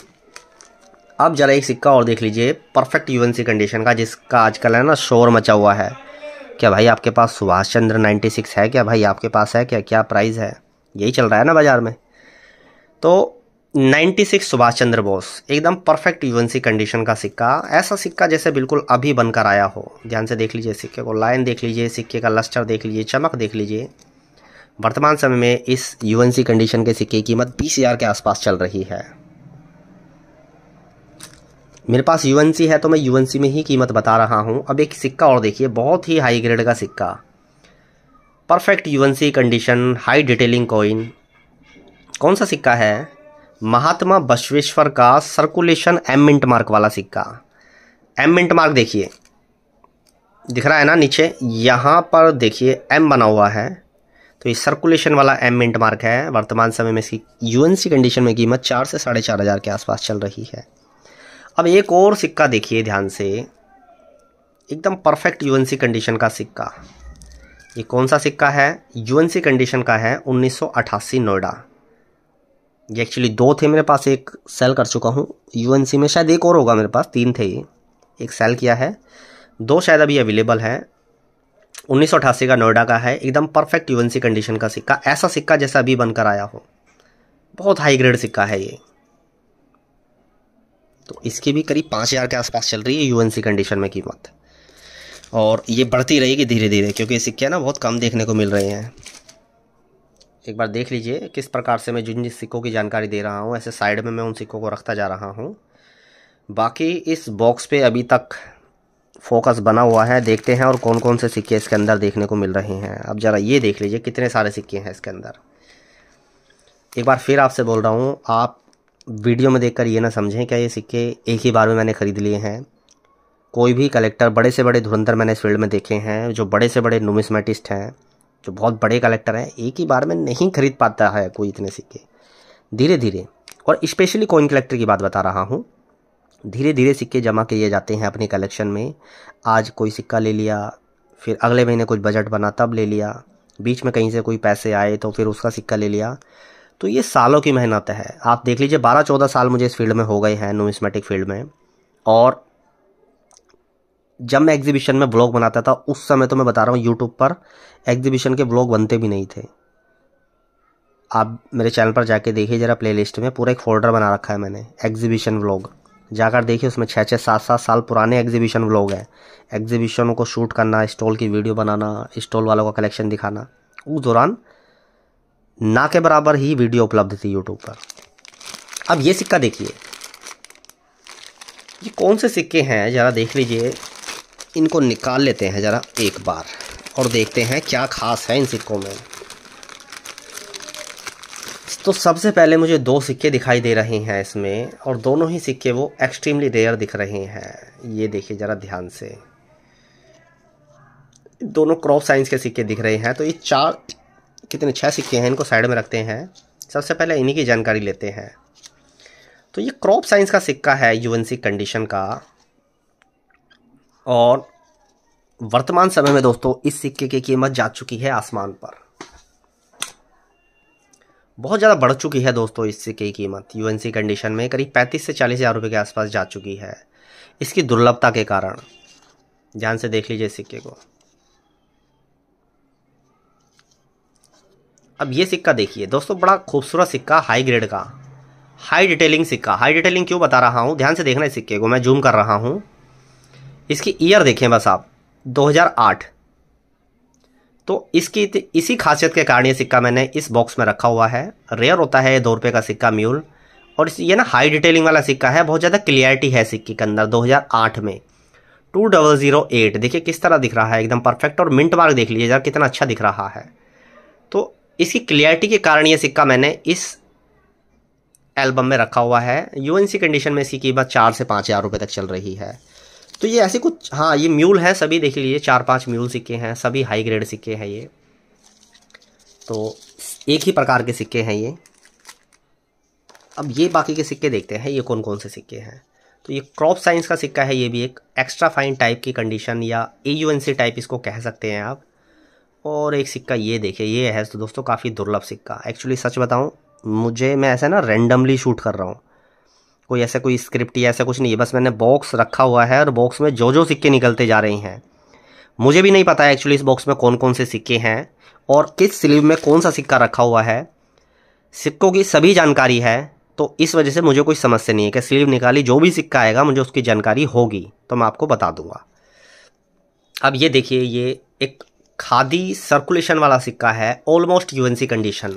अब जरा एक सिक्का और देख लीजिए, परफेक्ट यूएनसी कंडीशन का, जिसका आजकल है ना शोर मचा हुआ है। क्या भाई आपके पास सुभाष चंद्र 96 है क्या? भाई आपके पास है क्या? क्या प्राइस है? यही चल रहा है ना बाजार में। तो 96 सुभाष चंद्र बोस, एकदम परफेक्ट यूएनसी कंडीशन का सिक्का। ऐसा सिक्का जैसे बिल्कुल अभी बनकर आया हो। ध्यान से देख लीजिए सिक्के को, लाइन देख लीजिए, सिक्के का लस्टर देख लीजिए, चमक देख लीजिए। वर्तमान समय में इस यूएनसी कंडीशन के सिक्के की कीमत 20,000 के आसपास चल रही है। मेरे पास यूएनसी है तो मैं यूएनसी में ही कीमत बता रहा हूं। अब एक सिक्का और देखिए, बहुत ही हाई ग्रेड का सिक्का, perfect UNC condition, high detailing coin. कौन सा सिक्का है? महात्मा बसवेश्वर का सर्कुलेशन एम मिंट मार्क वाला सिक्का। एम मिंट मार्क देखिए, दिख रहा है ना नीचे, यहाँ पर देखिए एम बना हुआ है। तो ये सर्कुलेशन वाला एम मिंट मार्क है। वर्तमान समय में इसकी यूएनसी कंडीशन में कीमत 4 से 4,500 के आसपास चल रही है। अब एक और सिक्का देखिए ध्यान से, एकदम परफेक्ट यूएनसी कंडीशन का सिक्का। ये कौन सा सिक्का है? यूएनसी कंडीशन का है, 1988 नोएडा। ये एक्चुअली 2 थे मेरे पास, एक सेल कर चुका हूँ यूएनसी में, शायद एक और होगा मेरे पास, 3 थे ये, एक सेल किया है, 2 शायद अभी अवेलेबल है। 1988 का नोएडा का है, एकदम परफेक्ट यूएनसी कंडीशन का सिक्का। ऐसा सिक्का जैसा अभी बनकर आया हो, बहुत हाई ग्रेड सिक्का है ये। तो इसकी भी करीब 5,000 के आसपास चल रही है यूएनसी कंडीशन में कीमत, और ये बढ़ती रहेगी धीरे धीरे, क्योंकि ये सिक्के ना बहुत कम देखने को मिल रहे हैं। एक बार देख लीजिए किस प्रकार से मैं जिन सिक्कों की जानकारी दे रहा हूँ, ऐसे साइड में मैं उन सिक्कों को रखता जा रहा हूँ। बाकी इस बॉक्स पे अभी तक फोकस बना हुआ है, देखते हैं और कौन कौन से सिक्के इसके अंदर देखने को मिल रहे हैं। अब ज़रा ये देख लीजिए कितने सारे सिक्के हैं इसके अंदर। एक बार फिर आपसे बोल रहा हूँ, आप वीडियो में देखकर ये ना समझें क्या ये सिक्के एक ही बार में मैंने ख़रीद लिए हैं। कोई भी कलेक्टर, बड़े से बड़े धुरंधर मैंने इस फील्ड में देखे हैं, जो बड़े से बड़े नुमिस्मेटिस्ट हैं, जो बहुत बड़े कलेक्टर हैं, एक ही बार में नहीं खरीद पाता है कोई इतने सिक्के। धीरे धीरे, और स्पेशली कॉइन कलेक्टर की बात बता रहा हूँ, धीरे धीरे सिक्के जमा किए जाते हैं अपनी कलेक्शन में। आज कोई सिक्का ले लिया, फिर अगले महीने कुछ बजट बना तब ले लिया, बीच में कहीं से कोई पैसे आए तो फिर उसका सिक्का ले लिया। तो ये सालों की मेहनत है। आप देख लीजिए 12-14 साल मुझे इस फील्ड में हो गए हैं, नुमिस्मेटिक फील्ड में। और जब मैं एग्जीबिशन में ब्लॉग बनाता था उस समय तो मैं बता रहा हूँ यूट्यूब पर एग्जीबिशन के ब्लॉग बनते भी नहीं थे। आप मेरे चैनल पर जाके देखिए जरा, प्लेलिस्ट में पूरा एक फोल्डर बना रखा है मैंने, एग्जीबिशन व्लॉग, जाकर देखिए। उसमें 6-6, 7-7 साल पुराने एग्जीबिशन व्लॉग हैं। एग्जीबिशनों को शूट करना, स्टॉल की वीडियो बनाना, स्टॉल वालों का कलेक्शन दिखाना, उस दौरान ना के बराबर ही वीडियो उपलब्ध थी यूट्यूब पर। अब ये सिक्का देखिए, ये कौन से सिक्के हैं ज़रा देख लीजिए। इनको निकाल लेते हैं ज़रा एक बार और देखते हैं क्या खास है इन सिक्कों में। तो सबसे पहले मुझे 2 सिक्के दिखाई दे रहे हैं इसमें, और दोनों ही सिक्के वो एक्सट्रीमली रेयर दिख रहे हैं। ये देखिए ज़रा ध्यान से, दोनों क्रॉप साइंस के सिक्के दिख रहे हैं। तो ये 6 सिक्के हैं, इनको साइड में रखते हैं। सबसे पहले इन्हीं की जानकारी लेते हैं। तो ये क्रॉप साइंस का सिक्का है यूएनसी कंडीशन का, और वर्तमान समय में दोस्तों इस सिक्के की कीमत जा चुकी है आसमान पर। बहुत ज़्यादा बढ़ चुकी है दोस्तों इस सिक्के की कीमत यूएनसी कंडीशन में करीब 35 से 40 हज़ार रुपये के आसपास जा चुकी है, इसकी दुर्लभता के कारण। ध्यान से देख लीजिए सिक्के को। अब ये सिक्का देखिए दोस्तों, बड़ा खूबसूरत सिक्का, हाई ग्रेड का, हाई डिटेलिंग सिक्का। हाई डिटेलिंग क्यों बता रहा हूँ, ध्यान से देखना इस सिक्के को, मैं जूम कर रहा हूँ। इसकी ईयर देखें बस आप, 2008। तो इसकी इसी खासियत के कारण ये सिक्का मैंने इस बॉक्स में रखा हुआ है। रेयर होता है ये 2 रुपये का सिक्का म्यूल, और ये ना हाई डिटेलिंग वाला सिक्का है, बहुत ज़्यादा क्लियरिटी है सिक्के के अंदर। 2008 में 2008 देखिए किस तरह दिख रहा है, एकदम परफेक्ट। और मिंट मार्क देख लीजिए जरा कितना अच्छा दिख रहा है। तो इसकी क्लियरिटी के कारण ये सिक्का मैंने इस एल्बम में रखा हुआ है। यूएनसी कंडीशन में इसकी कीमत 4 से 5 हज़ार रुपये तक चल रही है। तो ये ऐसे कुछ, हाँ ये म्यूल है सभी, देख लीजिए 4-5 म्यूल सिक्के हैं, सभी हाई ग्रेड सिक्के हैं ये। तो एक ही प्रकार के सिक्के हैं ये। अब ये बाकी के सिक्के देखते हैं ये कौन कौन से सिक्के हैं। तो ये क्रॉप साइंस का सिक्का है, ये भी एक एक्स्ट्रा फाइन टाइप की कंडीशन या AUNC टाइप इसको कह सकते हैं आप। और एक सिक्का ये देखिए, ये है तो दोस्तों काफ़ी दुर्लभ सिक्का। एक्चुअली सच बताऊं, मैं ऐसा ना रैंडमली शूट कर रहा हूँ, कोई ऐसा कोई स्क्रिप्ट या ऐसा कुछ नहीं है, बस मैंने बॉक्स रखा हुआ है और बॉक्स में जो जो सिक्के निकलते जा रहे हैं, मुझे भी नहीं पता है एक्चुअली इस बॉक्स में कौन कौन से सिक्के हैं और किस स्लीव में कौन सा सिक्का रखा हुआ है। सिक्कों की सभी जानकारी है, तो इस वजह से मुझे कोई समस्या नहीं है कि स्लीव निकाली जो भी सिक्का आएगा मुझे उसकी जानकारी होगी तो मैं आपको बता दूंगा। अब ये देखिए, ये एक खादी सर्कुलेशन वाला सिक्का है, ऑलमोस्ट यूएनसी कंडीशन,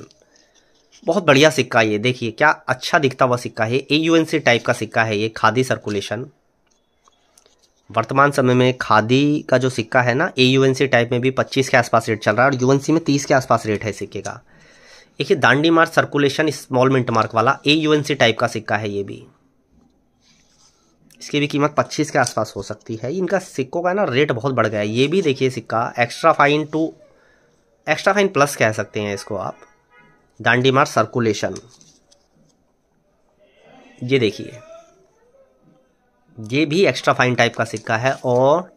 बहुत बढ़िया सिक्का। ये देखिए क्या अच्छा दिखता हुआ सिक्का है, AUNC टाइप का सिक्का है ये, खादी सर्कुलेशन। वर्तमान समय में खादी का जो सिक्का है ना, AUNC टाइप में भी 25 के आसपास रेट चल रहा है और यूएनसी में 30 के आसपास रेट है सिक्के का। एक ये Dandi mark circulation small mint mark वाला AUNC टाइप का सिक्का है ये भी, इसकी भी कीमत 25 के आसपास हो सकती है। इनका सिक्कों का ना रेट बहुत बढ़ गया है। ये भी देखिए सिक्का एक्स्ट्रा फाइन प्लस कह सकते हैं इसको आप, दांडी मार्क सर्कुलेशन। ये देखिए ये भी एक्स्ट्रा फाइन टाइप का सिक्का है और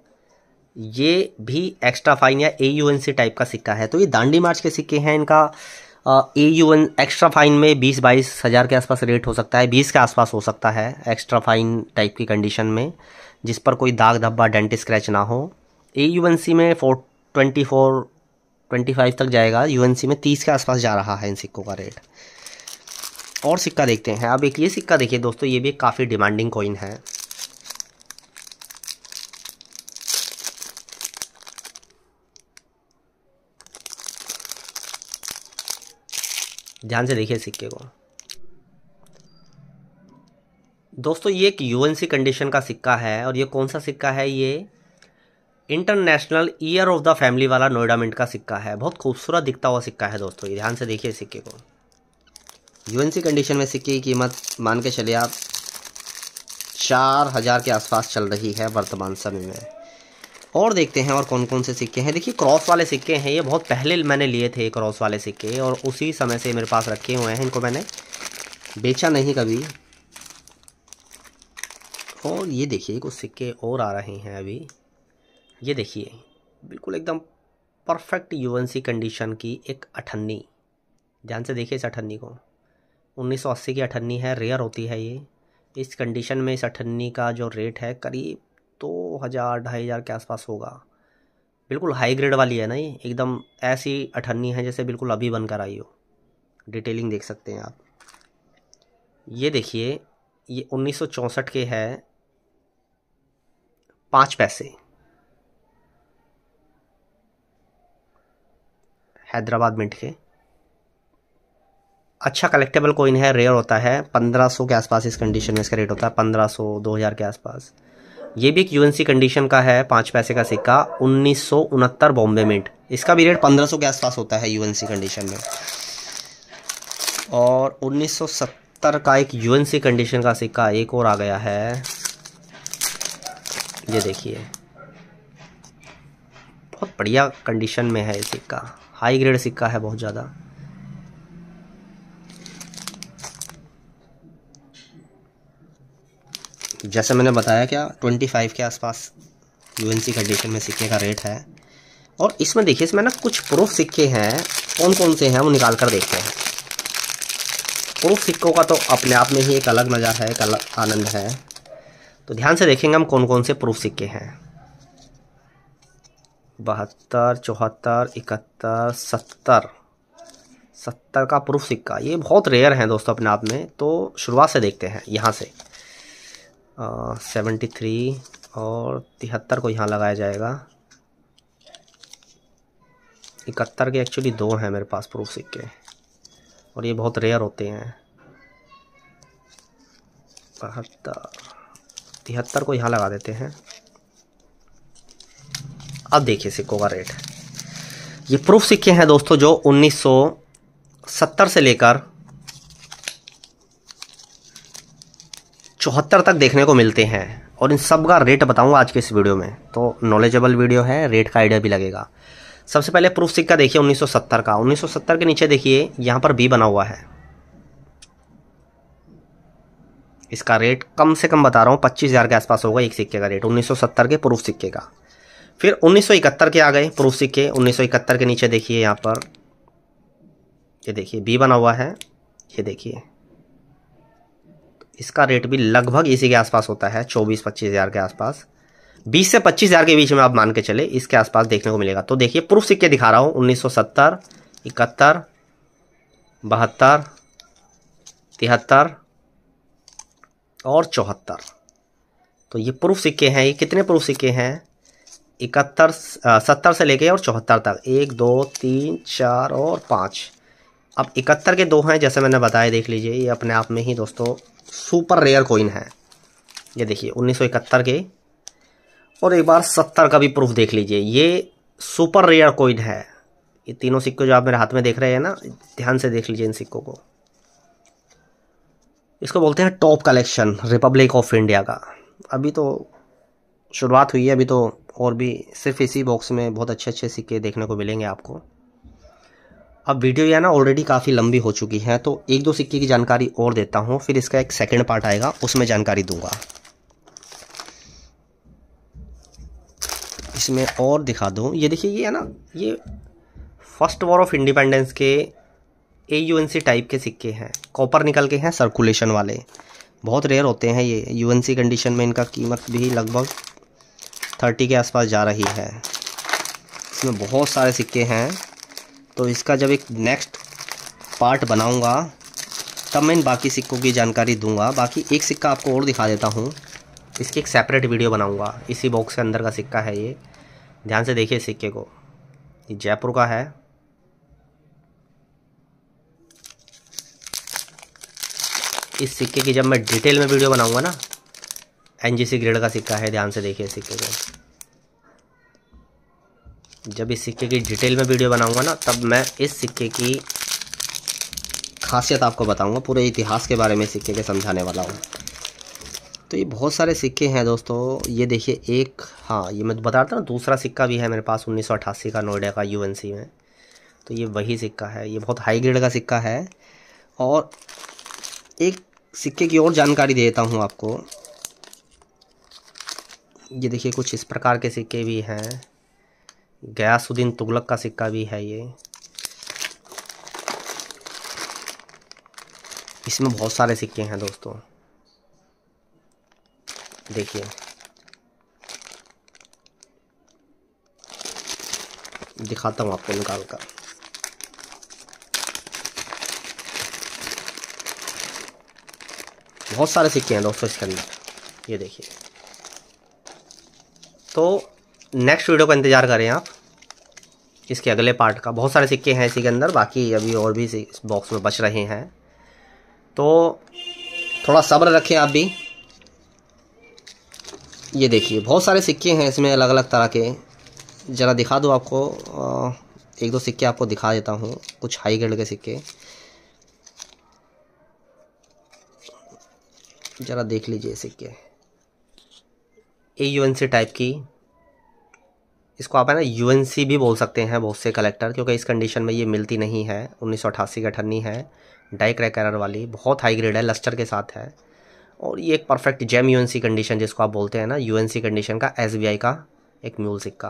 ये भी एक्स्ट्रा फाइन या AUNC टाइप का सिक्का है। तो ये दांडी मार्च के सिक्के हैं, इनका AUN एक्स्ट्रा फाइन में 20-22 हज़ार के आसपास रेट हो सकता है, 20 के आसपास हो सकता है एक्स्ट्रा फाइन टाइप की कंडीशन में, जिस पर कोई दाग धब्बा डेंट स्क्रैच ना हो। AUNC में 24-25 तक जाएगा, UNC में 30 के आसपास जा रहा है इन सिक्कों का रेट। और सिक्का देखते हैं। अब एक ये सिक्का देखिए दोस्तों, ये भी काफ़ी डिमांडिंग कॉइन है। ध्यान से देखिए सिक्के को दोस्तों, ये एक UNC कंडीशन का सिक्का है। और ये कौन सा सिक्का है, ये international year of the family वाला नोएडा मिंट का सिक्का है। बहुत खूबसूरत दिखता हुआ सिक्का है दोस्तों ये, ध्यान से देखिए सिक्के को। UNC कंडीशन में सिक्के की कीमत मान के चलिए आप 4000 के आसपास चल रही है वर्तमान समय में। और देखते हैं और कौन कौन से सिक्के हैं। देखिए क्रॉस वाले सिक्के हैं, ये बहुत पहले मैंने लिए थे क्रॉस वाले सिक्के और उसी समय से मेरे पास रखे हुए हैं, इनको मैंने बेचा नहीं कभी। और ये देखिए कुछ सिक्के और आ रहे हैं अभी। ये देखिए बिल्कुल एकदम परफेक्ट UNC कंडीशन की एक अठन्नी, ध्यान से देखिए इस अठन्नी को। 1980 की अठन्नी है, रेयर होती है ये। इस कंडीशन में इस अठन्नी का जो रेट है करीब 2000-2500 के आसपास होगा। बिल्कुल हाई ग्रेड वाली है ना ये, एकदम ऐसी अठन्नी है जैसे बिल्कुल अभी बनकर आई हो। डिटेलिंग देख सकते हैं आप। ये देखिए ये 1964 के है, 5 पैसे, हैदराबाद मिंट के। अच्छा कलेक्टेबल कॉइन है, रेयर होता है। 1500 के आसपास इस कंडीशन में इसका रेट होता है, 1500-2000 के आसपास। ये भी एक UNC कंडीशन का है, 5 पैसे का सिक्का, 1969 बॉम्बे मिंट। इसका भी रेट 1500 के आसपास होता है UNC कंडीशन में। और 1970 का एक UNC कंडीशन का सिक्का एक और आ गया है, ये देखिए बहुत बढ़िया कंडीशन में है ये सिक्का, हाई ग्रेड सिक्का है बहुत ज़्यादा। जैसे मैंने बताया क्या 25 के आसपास यूएनसी कंडीशन में सिक्के का रेट है। और इसमें देखिए, इसमें ना कुछ प्रूफ सिक्के हैं, कौन कौन से हैं वो निकाल कर देखते हैं। प्रूफ सिक्कों का तो अपने आप में ही एक अलग मज़ा है, एक अलग आनंद है। तो ध्यान से देखेंगे हम कौन कौन से प्रूफ सिक्के हैं। 72, 74, 71, 70 का प्रूफ सिक्का, ये बहुत रेयर है दोस्तों अपने आप में। तो शुरुआत से देखते हैं यहाँ से। 73 और 73 को यहाँ लगाया जाएगा। 71 के एक्चुअली 2 हैं मेरे पास प्रूफ सिक्के, और ये बहुत रेयर होते हैं। 72, 73 को यहाँ लगा देते हैं। अब देखिए सिक्कों का रेट। ये प्रूफ सिक्के हैं दोस्तों जो 1970 से लेकर 74 तक देखने को मिलते हैं, और इन सब का रेट बताऊंगा आज के इस वीडियो में। तो नॉलेजेबल वीडियो है, रेट का आइडिया भी लगेगा। सबसे पहले प्रूफ सिक्का देखिए 1970 का। 1970 के नीचे देखिए यहाँ पर बी बना हुआ है। इसका रेट कम से कम बता रहा हूँ 25,000 के आसपास होगा एक सिक्के का रेट, 1970 के प्रूफ सिक्के का। फिर 1971 के आ गए प्रूफ सिक्के। 1971 के नीचे देखिए यहाँ पर, ये देखिए बी बना हुआ है, ये देखिए। इसका रेट भी लगभग इसी के आसपास होता है, 24-25,000 के आसपास। 20 से 25,000 के बीच में आप मान के चले, इसके आसपास देखने को मिलेगा। तो देखिए प्रूफ सिक्के दिखा रहा हूँ 1970, 71, 72, 73 और 74। तो ये प्रूफ सिक्के हैं। ये कितने प्रूफ सिक्के हैं? 70 से लेके और 74 तक, 1, 2, 3, 4 और 5। अब 71 के 2 हैं, जैसे मैंने बताया, देख लीजिए। ये अपने आप में ही दोस्तों सुपर रेयर कॉइन है। ये देखिए 1971 के, और एक बार 70 का भी प्रूफ देख लीजिए। ये सुपर रेयर कॉइन है। ये तीनों सिक्के जो आप मेरे हाथ में देख रहे हैं ना, ध्यान से देख लीजिए इन सिक्कों को। इसको बोलते हैं top collection Republic of India का। अभी तो शुरुआत हुई है, अभी तो और भी सिर्फ इसी बॉक्स में बहुत अच्छे अच्छे सिक्के देखने को मिलेंगे आपको। अब वीडियो यह ना ऑलरेडी काफ़ी लंबी हो चुकी है, तो 1-2 सिक्के की जानकारी और देता हूँ, फिर इसका एक सेकंड पार्ट आएगा, उसमें जानकारी दूंगा। इसमें और दिखा दूँ, ये देखिए, ये है ना, ये फर्स्ट वॉर ऑफ इंडिपेंडेंस के AUNC टाइप के सिक्के हैं, कॉपर निकल के हैं, सर्कुलेशन वाले, बहुत रेयर होते हैं ये। UNC कंडीशन में इनका कीमत भी लगभग 30 के आसपास जा रही है। इसमें बहुत सारे सिक्के हैं, तो इसका जब एक नेक्स्ट पार्ट बनाऊंगा तब मैं इन बाकी सिक्कों की जानकारी दूंगा। बाकी एक सिक्का आपको और दिखा देता हूं, इसकी एक सेपरेट वीडियो बनाऊंगा। इसी बॉक्स के अंदर का सिक्का है ये, ध्यान से देखिए सिक्के को। ये जयपुर का है। इस सिक्के की जब मैं डिटेल में वीडियो बनाऊंगा ना, NGC ग्रेड का सिक्का है, ध्यान से देखिए सिक्के को। जब इस सिक्के की डिटेल में वीडियो बनाऊंगा ना, तब मैं इस सिक्के की खासियत आपको बताऊंगा, पूरे इतिहास के बारे में सिक्के के समझाने वाला हूँ। तो ये बहुत सारे सिक्के हैं दोस्तों। ये देखिए एक, हाँ ये मैं बता रहा था ना, दूसरा सिक्का भी है मेरे पास 1988 का, नोएडा का, UNC में। तो ये वही सिक्का है, ये बहुत हाई ग्रेड का सिक्का है। और एक सिक्के की और जानकारी देता हूँ आपको। ये देखिए कुछ इस प्रकार के सिक्के भी हैं। गयासुद्दीन तुगलक का सिक्का भी है ये। इसमें बहुत सारे सिक्के हैं दोस्तों, देखिए। दिखाता हूँ आपको निकाल कर। बहुत सारे सिक्के हैं दोस्तों इसके अंदर, ये देखिए। तो नेक्स्ट वीडियो का इंतज़ार करें आप, इसके अगले पार्ट का। बहुत सारे सिक्के हैं इसी के अंदर, बाकी अभी और भी इस बॉक्स में बच रहे हैं, तो थोड़ा सब्र रखें आप भी। ये देखिए बहुत सारे सिक्के हैं इसमें, अलग अलग तरह के। ज़रा दिखा दूँ आपको, 1-2 सिक्के आपको दिखा देता हूँ, कुछ हाई ग्रेड के सिक्के। ज़रा देख लीजिए सिक्के, AUNC टाइप की। इसको आप है ना UNC भी बोल सकते हैं बहुत से कलेक्टर, क्योंकि इस कंडीशन में ये मिलती नहीं है। 1988 की अठन्नी है, डाई क्रैक एरर वाली, बहुत हाई ग्रेड है, लस्टर के साथ है। और ये एक परफेक्ट जेम यूएनसी कंडीशन जिसको आप बोलते हैं ना, यूएनसी कंडीशन का एसबीआई का एक म्यूल सिक्का।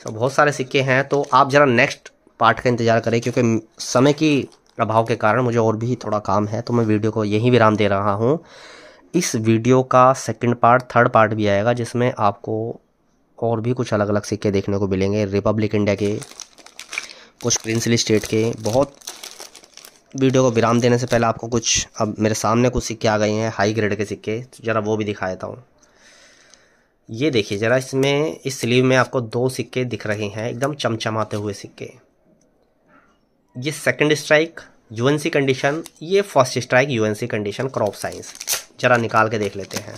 तो बहुत सारे सिक्के हैं, तो आप ज़रा नेक्स्ट पार्ट का इंतज़ार करें, क्योंकि समय की अभाव के कारण मुझे और भी थोड़ा काम है, तो मैं वीडियो को यहीं विराम दे रहा हूँ। इस वीडियो का सेकंड पार्ट, थर्ड पार्ट भी आएगा, जिसमें आपको और भी कुछ अलग अलग सिक्के देखने को मिलेंगे, रिपब्लिक इंडिया के, कुछ प्रिंसली स्टेट के। बहुत वीडियो को विराम देने से पहले आपको कुछ, अब मेरे सामने कुछ सिक्के आ गए हैं हाई ग्रेड के सिक्के, ज़रा वो भी दिखा देता हूँ। ये देखिए ज़रा, इसमें इस स्लीव में आपको 2 सिक्के दिख रहे हैं, एकदम चमचमाते हुए सिक्के। ये सेकंड स्ट्राइक यूएनसी कंडीशन, ये first strike UNC condition crop science. ज़रा निकाल के देख लेते हैं।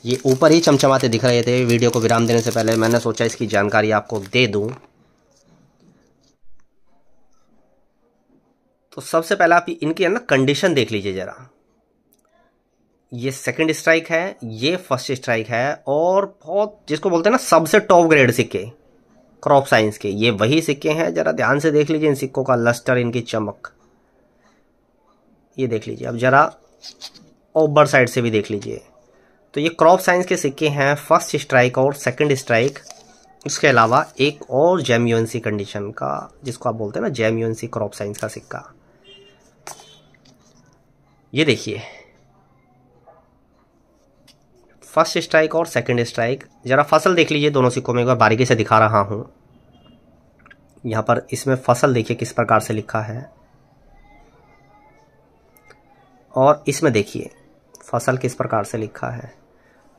ये ऊपर ही चमचमाते दिख रहे थे, वीडियो को विराम देने से पहले मैंने सोचा इसकी जानकारी आपको दे दूं। तो सबसे पहले आप इनकी है ना कंडीशन देख लीजिए ज़रा। ये सेकंड स्ट्राइक है, ये फर्स्ट स्ट्राइक है, और बहुत जिसको बोलते हैं ना सबसे टॉप ग्रेड सिक्के क्रॉप साइंस के, ये वही सिक्के हैं। ज़रा ध्यान से देख लीजिए इन सिक्कों का लस्टर, इनकी चमक, ये देख लीजिए। अब ज़रा ओवर साइड से भी देख लीजिए। तो ये क्रॉप साइंस के सिक्के हैं, फर्स्ट स्ट्राइक और सेकंड स्ट्राइक। इसके अलावा एक और जेम यूएनसी कंडीशन का, जिसको आप बोलते हैं ना जेम यूएनसी क्रॉप साइंस का सिक्का। ये देखिए फर्स्ट स्ट्राइक और सेकंड स्ट्राइक। ज़रा फसल देख लीजिए दोनों सिक्कों में, एक बार बारीकी से दिखा रहा हूँ। यहाँ पर इसमें फसल देखिए किस प्रकार से लिखा है, और इसमें देखिए फसल किस प्रकार से लिखा है।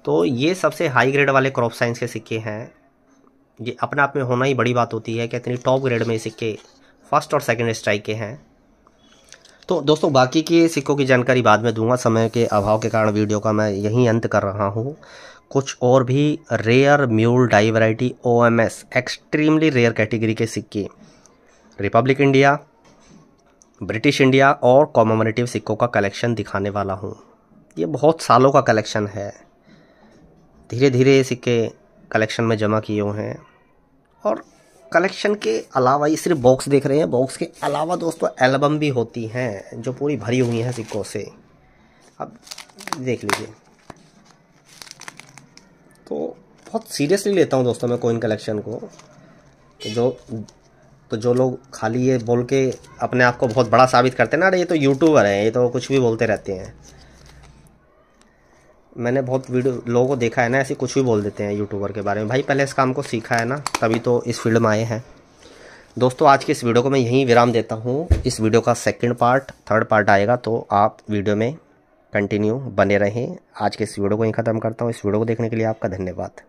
तो ये सबसे हाई ग्रेड वाले क्रॉप साइंस के सिक्के हैं। ये अपने आप में होना ही बड़ी बात होती है कि इतनी टॉप ग्रेड में सिक्के फर्स्ट और सेकंड स्ट्राइक के हैं। तो दोस्तों बाकी के सिक्कों की जानकारी बाद में दूंगा, समय के अभाव के कारण वीडियो का मैं यहीं अंत कर रहा हूँ। कुछ और भी rare mule die variety OMS extremely rare category के सिक्के, रिपब्लिक इंडिया, ब्रिटिश इंडिया और कॉमेमोरेटिव सिक्कों का कलेक्शन दिखाने वाला हूँ। ये बहुत सालों का कलेक्शन है, धीरे धीरे ये सिक्के कलेक्शन में जमा किए हुए हैं। और कलेक्शन के अलावा ये सिर्फ बॉक्स देख रहे हैं, बॉक्स के अलावा दोस्तों एल्बम भी होती हैं जो पूरी भरी हुई हैं सिक्कों से। अब देख लीजिए। तो बहुत सीरियसली लेता हूँ दोस्तों मैं कॉइन कलेक्शन को। तो जो लोग खाली ये बोल के अपने आप को बहुत बड़ा साबित करते हैं ना, अरे ये तो यूट्यूबर हैं, ये तो कुछ भी बोलते रहते हैं। मैंने बहुत वीडियो लोगों को देखा है ना, ऐसे कुछ भी बोल देते हैं यूट्यूबर के बारे में। भाई पहले इस काम को सीखा है ना, तभी तो इस फील्ड में आए हैं। दोस्तों आज के इस वीडियो को मैं यहीं विराम देता हूँ। इस वीडियो का सेकंड पार्ट, थर्ड पार्ट आएगा, तो आप वीडियो में कंटिन्यू बने रहें। आज के इस वीडियो को यहीं ख़त्म करता हूँ। इस वीडियो को देखने के लिए आपका धन्यवाद।